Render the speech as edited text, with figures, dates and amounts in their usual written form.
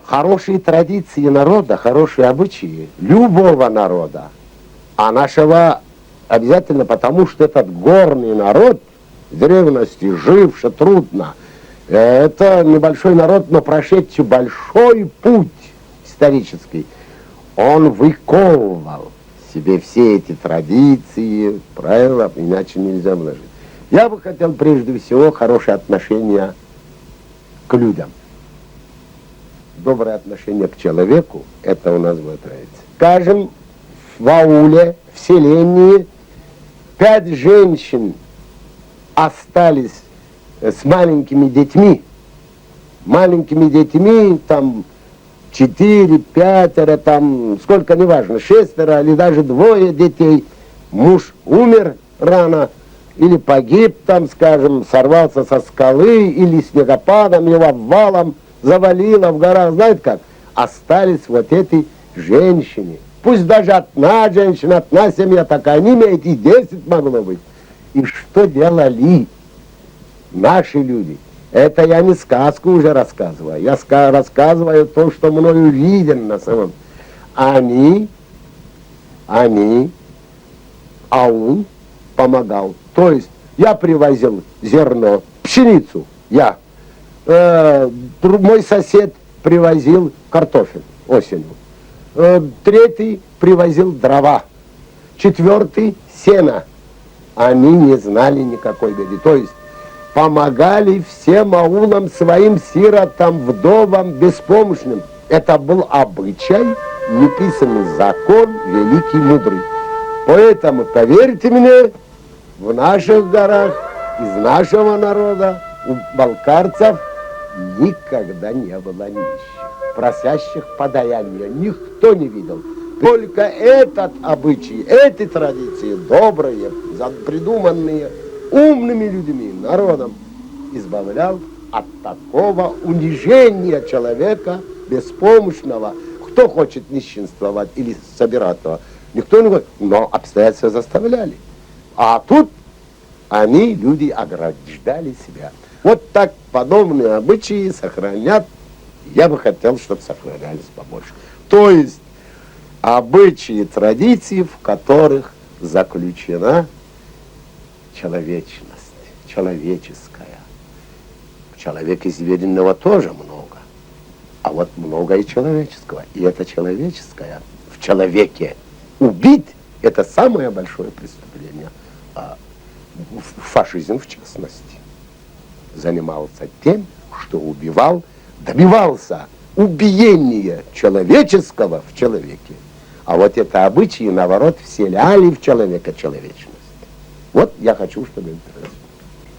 Хорошие традиции народа, хорошие обычаи любого народа, а нашего обязательно потому, что этот горный народ в древности живший трудно. Это небольшой народ, но прошедший большой путь исторический. Он выковывал себе все эти традиции, правила, иначе нельзя вложить. Я бы хотел прежде всего хорошее отношение к людям. Доброе отношение к человеку, это у нас будет традиция. Скажем, в ауле, в селении 5 женщин остались с маленькими детьми. Маленькими детьми, там, 4, 5, там, сколько, неважно, 6 или даже 2 детей. Муж умер рано, или погиб, там, скажем, сорвался со скалы, или снегопадом, его обвалом завалило в горах, знаете как? Остались вот эти женщины. Пусть даже одна женщина, одна семья, так они имеют и 10 могло быть. И что делали наши люди? Это я не сказку уже рассказываю. Я рассказываю то, что мною виден на самом. Аул помогал. То есть я привозил зерно, пшеницу, я. Мой сосед привозил картофель осенью. 3 привозил дрова. 4 сено. Они не знали никакой беды. То есть помогали всем аулам, своим сиротам, вдовам, беспомощным. Это был обычай, неписанный закон, великий, мудрый. Поэтому, поверьте мне, в наших горах, из нашего народа, у балкарцев никогда не было нищих, просящих подаяния. Никто не видел. Только этот обычай, эти традиции, добрые, придуманные умными людьми, народом, избавлял от такого унижения человека беспомощного. Кто хочет нищенствовать или собираться? Никто не говорит, но обстоятельства заставляли. А тут они, люди, ограждали себя. Вот так подобные обычаи сохранят. Я бы хотел, чтобы сохранялись побольше. То есть обычаи, традиции, в которых заключена человечность, человеческая. Человека изведенного тоже много, а вот много и человеческого. И это человеческое в человеке. Убить – это самое большое преступление. Фашизм, в частности, занимался тем, что убивал, добивался убиения человеческого в человеке. А вот это обычаи, наоборот, вселяли в человека человечность. Вот я хочу, чтобы это произошло.